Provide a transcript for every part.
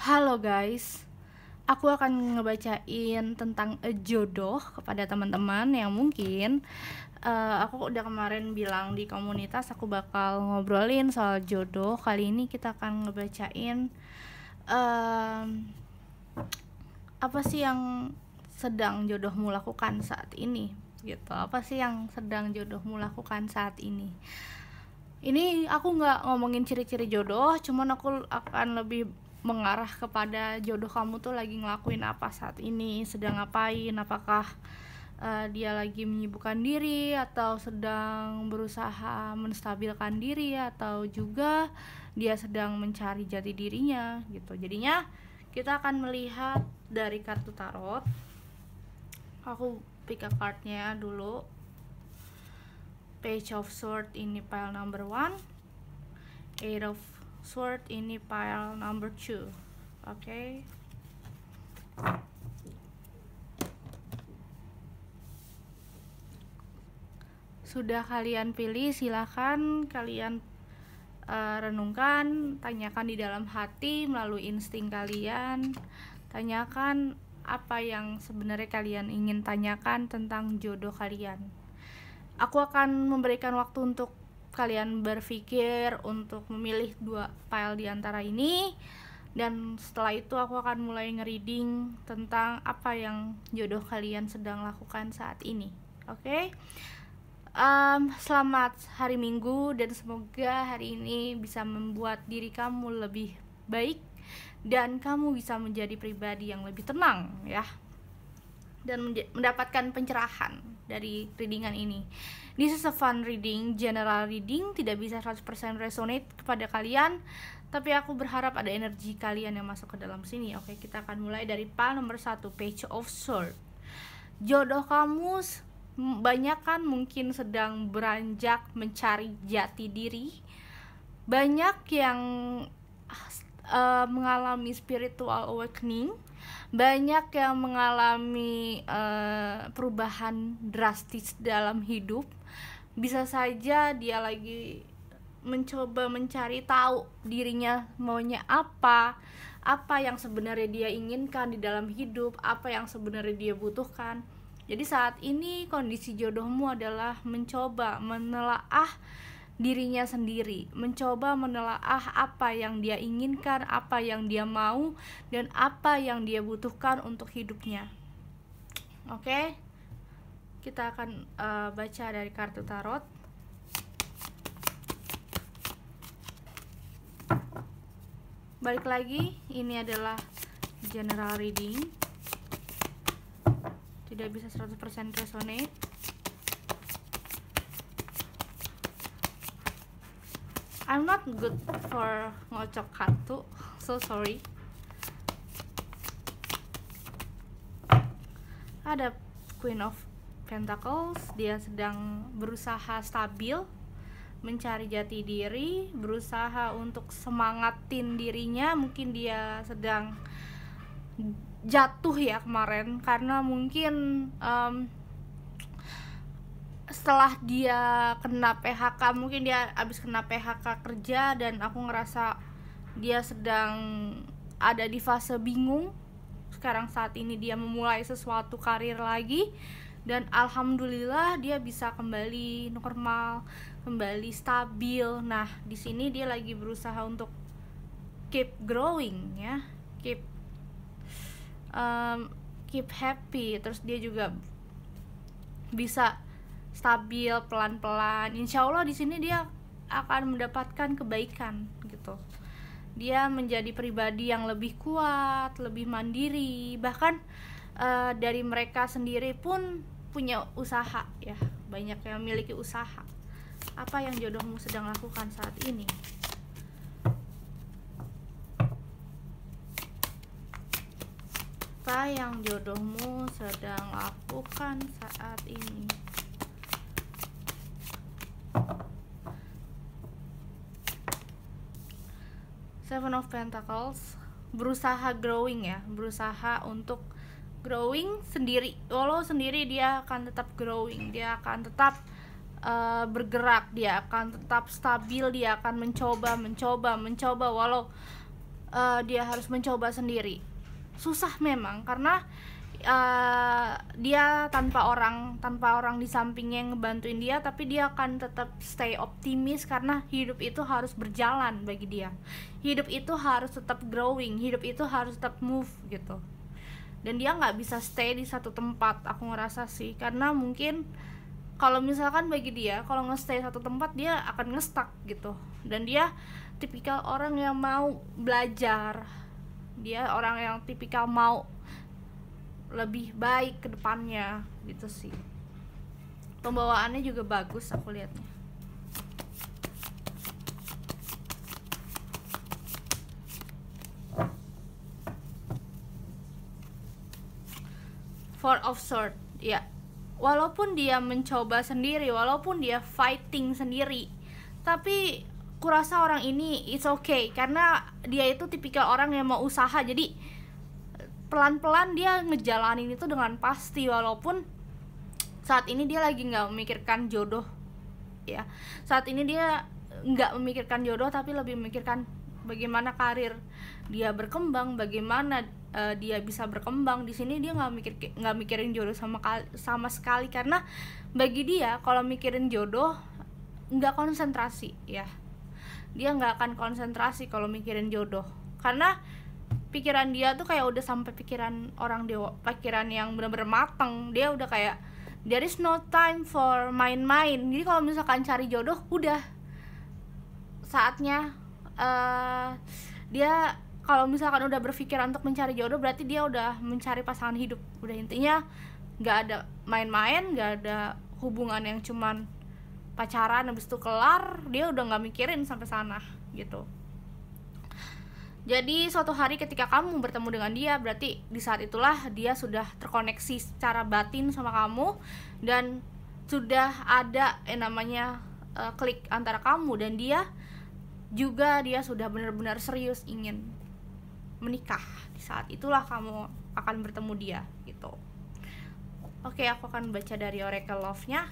Halo guys, aku akan ngebacain tentang jodoh kepada teman-teman yang mungkin aku udah kemarin bilang di komunitas aku bakal ngobrolin soal jodoh. Kali ini kita akan ngebacain em, apa sih yang sedang jodohmu lakukan saat ini gitu. Apa sih yang sedang jodohmu lakukan saat ini? Ini aku nggak ngomongin ciri-ciri jodoh, cuman aku akan lebih mengarah kepada jodoh kamu tuh lagi ngelakuin apa saat ini, sedang ngapain, apakah dia lagi menyibukkan diri atau sedang berusaha menstabilkan diri atau juga dia sedang mencari jati dirinya gitu. Jadinya kita akan melihat dari kartu tarot. Aku pick a cardnya dulu. Page of Sword ini pile number 1, Eight of Sword ini pile number 2. Oke. Sudah kalian pilih, silahkan kalian renungkan, tanyakan di dalam hati melalui insting kalian. Tanyakan apa yang sebenarnya kalian ingin tanyakan tentang jodoh kalian. Aku akan memberikan waktu untuk kalian berpikir untuk memilih 2 file di antara ini, dan setelah itu aku akan mulai nge-reading tentang apa yang jodoh kalian sedang lakukan saat ini. Oke? Selamat hari Minggu dan semoga hari ini bisa membuat diri kamu lebih baik dan kamu bisa menjadi pribadi yang lebih tenang ya, dan mendapatkan pencerahan dari readingan ini. This is a fun reading, general reading, tidak bisa 100% resonate kepada kalian, tapi aku berharap ada energi kalian yang masuk ke dalam sini. Oke, kita akan mulai dari pile nomor 1, Page of Sword. Jodoh kamu banyak kan mungkin sedang beranjak mencari jati diri. Banyak yang mengalami spiritual awakening, banyak yang mengalami perubahan drastis dalam hidup. Bisa saja dia lagi mencoba mencari tahu dirinya maunya apa yang sebenarnya dia inginkan di dalam hidup, apa yang sebenarnya dia butuhkan. Jadi saat ini kondisi jodohmu adalah mencoba menelaah dirinya sendiri, mencoba menelaah apa yang dia inginkan, apa yang dia mau, dan apa yang dia butuhkan untuk hidupnya. Oke, kita akan baca dari kartu tarot. Balik lagi, ini adalah general reading, tidak bisa 100% resonate. I'm not good for ngocok kartu, so sorry. Ada Queen of Pentacles, dia sedang berusaha stabil, mencari jati diri, berusaha untuk semangatin dirinya. Mungkin dia sedang jatuh ya kemarin, karena mungkin setelah dia kena PHK, mungkin dia abis kena PHK kerja, dan aku ngerasa dia sedang ada di fase bingung. Sekarang saat ini dia memulai sesuatu karir lagi, dan alhamdulillah dia bisa kembali normal, kembali stabil. Nah, di sini dia lagi berusaha untuk keep growing ya, keep happy. Terus dia juga bisa stabil pelan-pelan. Insya Allah di sini dia akan mendapatkan kebaikan gitu. Dia menjadi pribadi yang lebih kuat, lebih mandiri. Bahkan dari mereka sendiri pun punya usaha ya, banyak yang memiliki usaha. Apa yang jodohmu sedang lakukan saat ini? Apa yang jodohmu sedang lakukan saat ini? Seven of Pentacles, berusaha growing ya, berusaha untuk growing sendiri. Walau sendiri dia akan tetap growing, dia akan tetap bergerak, dia akan tetap stabil, dia akan mencoba walau dia harus mencoba sendiri. Susah memang karena dia tanpa orang di sampingnya yang ngebantuin dia, tapi dia akan tetap stay optimis karena hidup itu harus berjalan bagi dia. Hidup itu harus tetap growing, hidup itu harus tetap move gitu. Dan dia nggak bisa stay di satu tempat, aku ngerasa sih, karena mungkin kalau misalkan bagi dia kalau nge-stay satu tempat dia akan nge-stuck gitu. Dan dia tipikal orang yang mau belajar, dia orang yang tipikal mau lebih baik ke depannya gitu sih. Pembawaannya juga bagus aku lihatnya. Four of Swords, ya. Walaupun dia mencoba sendiri, walaupun dia fighting sendiri, tapi kurasa orang ini it's okay karena dia itu tipikal orang yang mau usaha. Jadi pelan-pelan dia ngejalanin itu dengan pasti, walaupun saat ini dia lagi nggak memikirkan jodoh ya. Saat ini dia nggak memikirkan jodoh tapi lebih memikirkan bagaimana karir dia berkembang, bagaimana dia bisa berkembang. Di sini dia nggak mikirin jodoh sama sekali, karena bagi dia kalau mikirin jodoh nggak konsentrasi ya. Dia nggak akan konsentrasi kalau mikirin jodoh, karena pikiran dia tuh kayak udah sampai pikiran orang dewa, pikiran yang benar-benar mateng. Dia udah kayak there is no time for main-main. Jadi kalau misalkan cari jodoh udah saatnya dia kalau misalkan udah berpikiran untuk mencari jodoh berarti dia udah mencari pasangan hidup. Udah intinya nggak ada main-main, nggak ada hubungan yang cuman pacaran habis itu kelar, dia udah nggak mikirin sampai sana gitu. Jadi suatu hari ketika kamu bertemu dengan dia, berarti di saat itulah dia sudah terkoneksi secara batin sama kamu, dan sudah ada yang namanya klik antara kamu dan dia. Juga dia sudah benar-benar serius ingin menikah. Di saat itulah kamu akan bertemu dia gitu. Oke, aku akan baca dari Oracle Love-nya.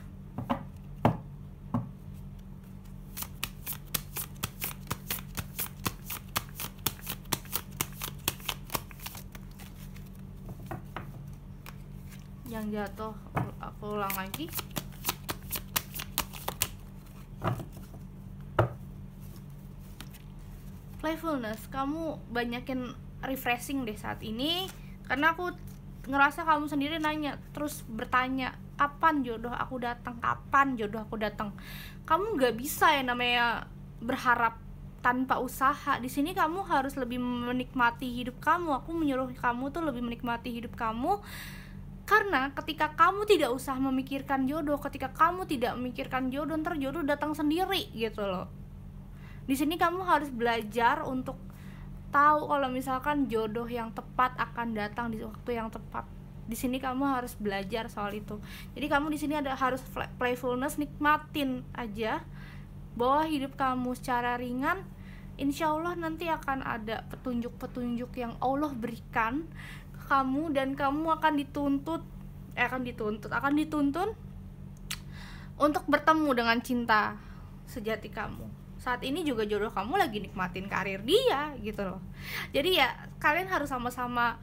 Yang jatuh aku ulang lagi. Playfulness, kamu banyakin refreshing deh saat ini, karena aku ngerasa kamu sendiri nanya, terus bertanya, kapan jodoh aku datang, kapan jodoh aku datang. Kamu nggak bisa ya namanya berharap tanpa usaha. Di sini kamu harus lebih menikmati hidup kamu. Aku menyuruh kamu tuh lebih menikmati hidup kamu. Karena ketika kamu tidak usah memikirkan jodoh, ketika kamu tidak memikirkan jodoh, ntar jodoh datang sendiri gitu loh. Di sini kamu harus belajar untuk tahu kalau misalkan jodoh yang tepat akan datang di waktu yang tepat. Di sini kamu harus belajar soal itu. Jadi kamu di sini harus playfulness, nikmatin aja bahwa hidup kamu secara ringan. Insya Allah nanti akan ada petunjuk-petunjuk yang Allah berikan kamu, dan kamu akan dituntun untuk bertemu dengan cinta sejati kamu. Saat ini juga jodoh kamu lagi nikmatin karir dia gitu loh. Jadi ya kalian harus sama-sama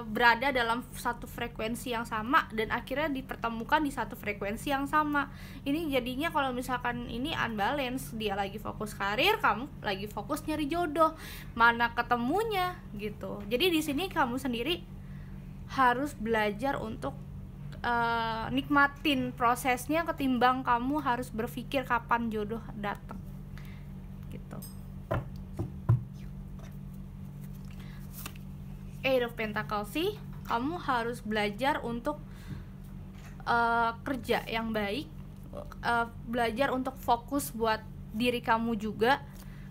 berada dalam satu frekuensi yang sama, dan akhirnya dipertemukan di satu frekuensi yang sama. Ini jadinya kalau misalkan ini unbalance, dia lagi fokus karir, kamu lagi fokus nyari jodoh, mana ketemunya gitu. Jadi di sini kamu sendiri harus belajar untuk nikmatin prosesnya, ketimbang kamu harus berpikir kapan jodoh datang gitu. Eight of Pentacles sih, kamu harus belajar untuk kerja yang baik, belajar untuk fokus buat diri kamu juga.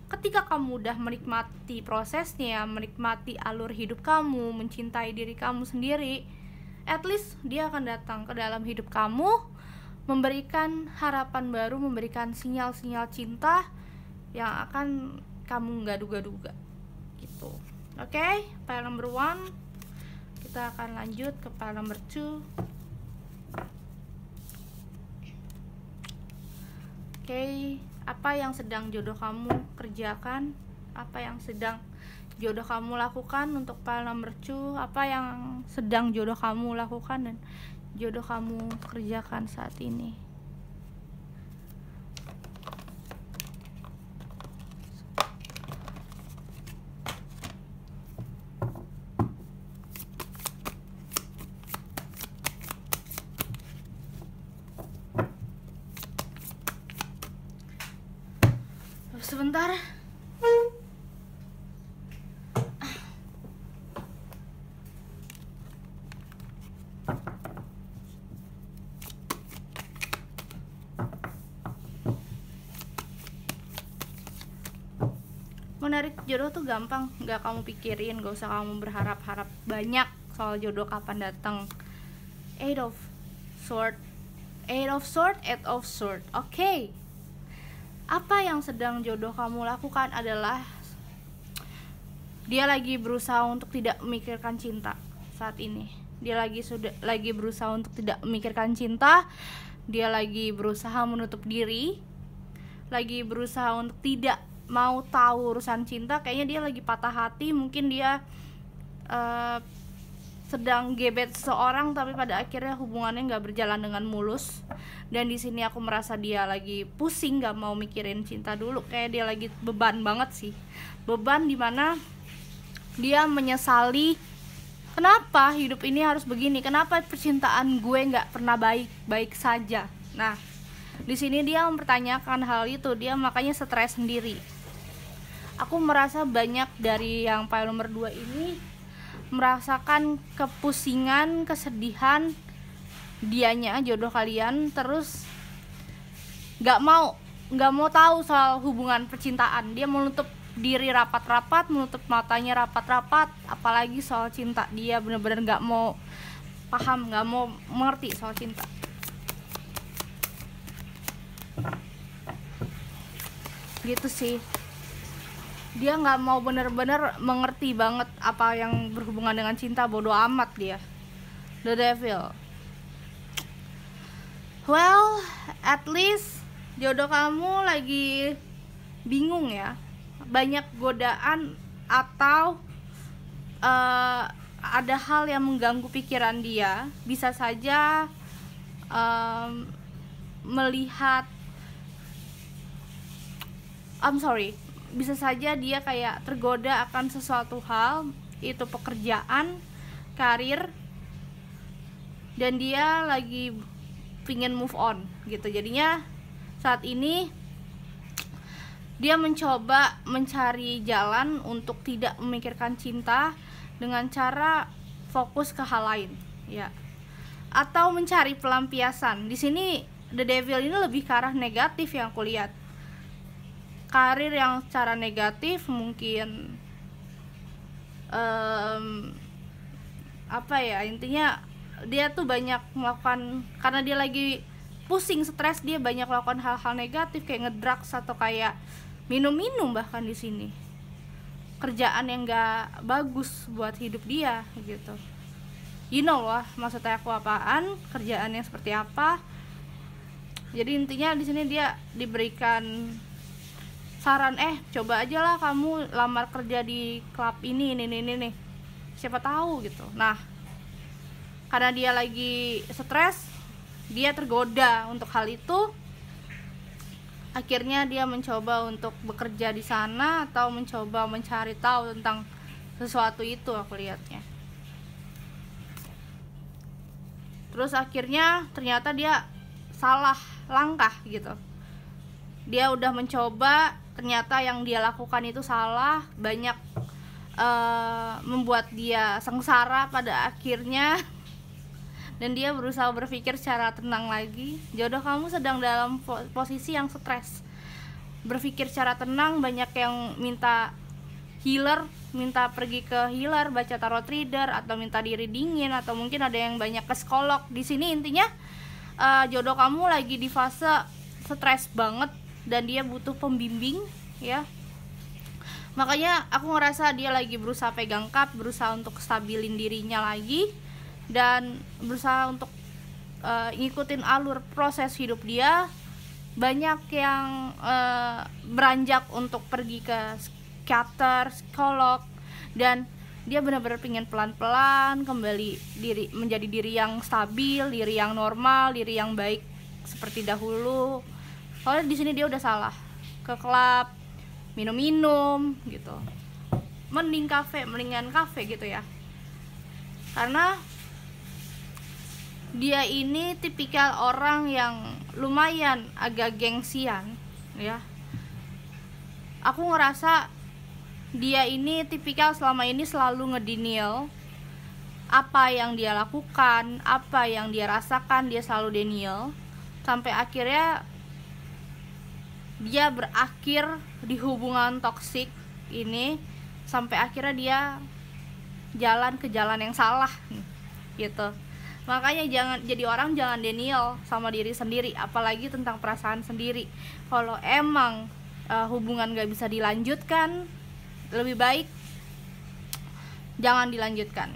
Ketika kamu udah menikmati prosesnya, menikmati alur hidup kamu, mencintai diri kamu sendiri, at least dia akan datang ke dalam hidup kamu, memberikan harapan baru, memberikan sinyal-sinyal cinta yang akan kamu nggak duga-duga gitu. Oke, pile number 1. Kita akan lanjut ke pile number 2. Oke, apa yang sedang jodoh kamu kerjakan Apa yang sedang jodoh kamu lakukan untuk pile mercu, apa yang sedang jodoh kamu lakukan dan jodoh kamu kerjakan saat ini. Sebentar. Menarik jodoh tuh gampang, gak kamu pikirin, gak usah kamu berharap-harap banyak soal jodoh kapan datang. Eight of sword, eight of sword. Oke. Apa yang sedang jodoh kamu lakukan adalah dia lagi berusaha untuk tidak memikirkan cinta saat ini. Dia lagi berusaha untuk tidak memikirkan cinta. Dia lagi berusaha menutup diri, lagi berusaha untuk tidak mau tahu urusan cinta. Kayaknya dia lagi patah hati. Mungkin dia sedang gebet seseorang, tapi pada akhirnya hubungannya nggak berjalan dengan mulus. Dan di sini aku merasa dia lagi pusing, nggak mau mikirin cinta dulu. Kayak dia lagi beban banget sih, beban dimana dia menyesali kenapa hidup ini harus begini, kenapa percintaan gue nggak pernah baik-baik saja. Nah, di sini dia mempertanyakan hal itu, dia makanya stres sendiri. Aku merasa banyak dari yang pile nomor 2 ini merasakan kepusingan, kesedihan dianya, jodoh kalian, terus nggak mau tahu soal hubungan percintaan. Dia menutup diri rapat-rapat, menutup matanya rapat-rapat, apalagi soal cinta. Dia benar-benar nggak mau paham, nggak mau mengerti soal cinta. Gitu sih, dia nggak mau bener-bener mengerti banget apa yang berhubungan dengan cinta. Bodoh amat dia, the devil. Well, at least jodoh kamu lagi bingung ya, banyak godaan atau ada hal yang mengganggu pikiran dia. Bisa saja melihat bisa saja dia kayak tergoda akan sesuatu hal, itu pekerjaan, karir, dan dia lagi pingin move on gitu. Jadinya saat ini dia mencoba mencari jalan untuk tidak memikirkan cinta dengan cara fokus ke hal lain ya, atau mencari pelampiasan. Di sini the devil ini lebih ke arah negatif yang kulihat. Karir yang secara negatif mungkin intinya dia tuh banyak melakukan, karena dia lagi pusing, stres, dia banyak melakukan hal-hal negatif kayak ngedrugs atau kayak minum-minum. Bahkan di sini kerjaan yang gak bagus buat hidup dia gitu. You know lah maksudnya aku apaan, kerjaan yang seperti apa. Jadi intinya di sini dia diberikan saran, coba aja lah kamu lamar kerja di klub ini nih, siapa tahu gitu. Nah, karena dia lagi stres, dia tergoda untuk hal itu. Akhirnya dia mencoba untuk bekerja di sana atau mencoba mencari tahu tentang sesuatu itu, aku lihatnya. Terus akhirnya ternyata dia salah langkah gitu. Dia udah mencoba, ternyata yang dia lakukan itu salah, banyak membuat dia sengsara pada akhirnya. Dan dia berusaha berpikir secara tenang lagi. Jodoh kamu sedang dalam posisi yang stres. Berpikir secara tenang, banyak yang minta healer, minta pergi ke healer, baca tarot reader, atau minta diri dingin, atau mungkin ada yang banyak ke psikolog. Di sini intinya jodoh kamu lagi di fase stres banget dan dia butuh pembimbing ya. Makanya aku ngerasa dia lagi berusaha pegang cup, berusaha untuk stabilin dirinya lagi, dan berusaha untuk ngikutin alur proses hidup dia. Banyak yang beranjak untuk pergi ke psikiater, psikolog, dan dia benar-benar pengen pelan-pelan kembali menjadi diri yang stabil, diri yang normal, diri yang baik seperti dahulu. Soalnya di sini dia udah salah, ke klub, minum-minum gitu, mendingan kafe gitu ya, karena dia ini tipikal orang yang lumayan agak gengsian ya. Aku ngerasa dia ini tipikal selama ini selalu ngedenial apa yang dia lakukan, apa yang dia rasakan, dia selalu denial, sampai akhirnya dia berakhir di hubungan toksik ini, sampai akhirnya dia jalan ke jalan yang salah gitu. Makanya jangan denial sama diri sendiri, apalagi tentang perasaan sendiri. Kalau emang hubungan gak bisa dilanjutkan, lebih baik jangan dilanjutkan.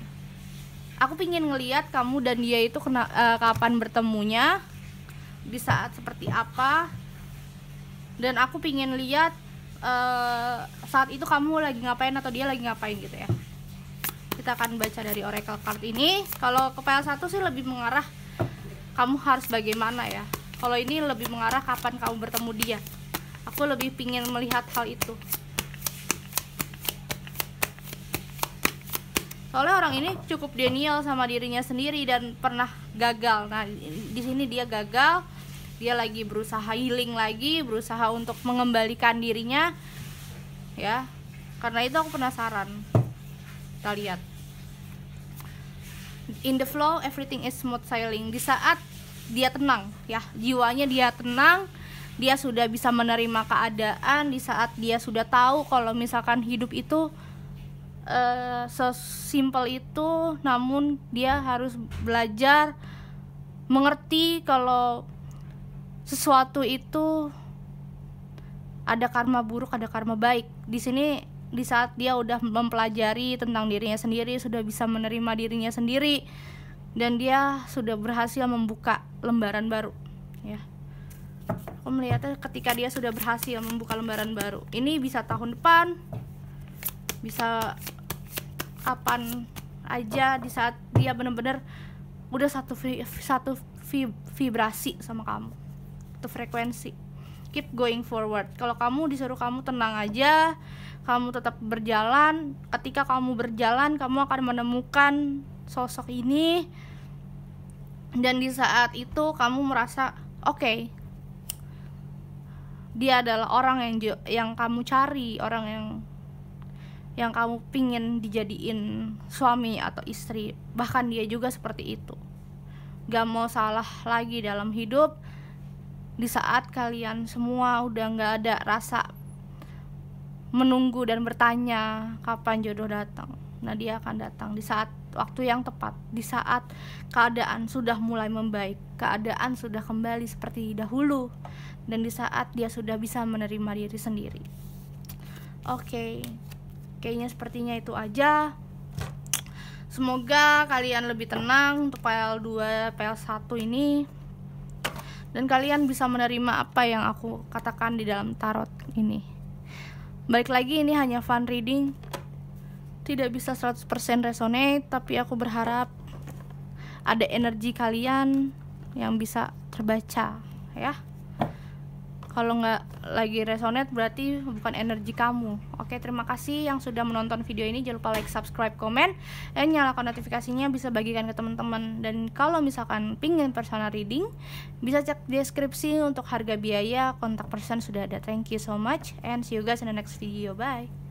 Aku pingin ngelihat kamu dan dia itu kapan bertemunya, di saat seperti apa, dan aku pingin lihat saat itu kamu lagi ngapain atau dia lagi ngapain gitu ya. Kita akan baca dari oracle card ini. Kalau ke pile 1 sih lebih mengarah kamu harus bagaimana ya. Kalau ini lebih mengarah kapan kamu bertemu dia. Aku lebih pingin melihat hal itu. Soalnya orang ini cukup denial sama dirinya sendiri dan pernah gagal. Nah, di sini dia gagal. Dia lagi berusaha healing lagi, berusaha untuk mengembalikan dirinya. Ya. Karena itu aku penasaran. Kita lihat. In the flow, everything is smooth sailing. Di saat dia tenang, ya, jiwanya dia tenang, dia sudah bisa menerima keadaan. Di saat dia sudah tahu kalau misalkan hidup itu sesimpel itu, namun dia harus belajar mengerti kalau sesuatu itu ada karma buruk, ada karma baik. Di sini di saat dia udah mempelajari tentang dirinya sendiri, sudah bisa menerima dirinya sendiri, dan dia sudah berhasil membuka lembaran baru ya. Aku melihatnya ketika dia sudah berhasil membuka lembaran baru, ini bisa tahun depan, bisa kapan aja, di saat dia benar-benar udah satu vibrasi sama kamu, itu frekuensi. Keep going forward. Kalau kamu disuruh kamu tenang aja, kamu tetap berjalan. Ketika kamu berjalan, kamu akan menemukan sosok ini, dan di saat itu kamu merasa oke, dia adalah orang yang kamu cari, orang yang kamu pingin dijadiin suami atau istri. Bahkan dia juga seperti itu. Gak mau salah lagi dalam hidup. Di saat kalian semua udah gak ada rasa menunggu dan bertanya kapan jodoh datang, nah dia akan datang di saat waktu yang tepat. Di saat keadaan sudah mulai membaik, keadaan sudah kembali seperti dahulu, dan di saat dia sudah bisa menerima diri sendiri. Oke. Kayaknya sepertinya itu aja. Semoga kalian lebih tenang untuk pile 2, pile 1 ini, dan kalian bisa menerima apa yang aku katakan di dalam tarot ini. Balik lagi, ini hanya fun reading, tidak bisa 100% resonate, tapi aku berharap ada energi kalian yang bisa terbaca ya. Kalau nggak lagi resonate berarti bukan energi kamu. Oke, terima kasih yang sudah menonton video ini. Jangan lupa like, subscribe, komen, dan nyalakan notifikasinya. Bisa bagikan ke teman-teman. Dan kalau misalkan pingin personal reading, bisa cek deskripsi untuk harga biaya, kontak person sudah ada. Thank you so much and see you guys in the next video. Bye.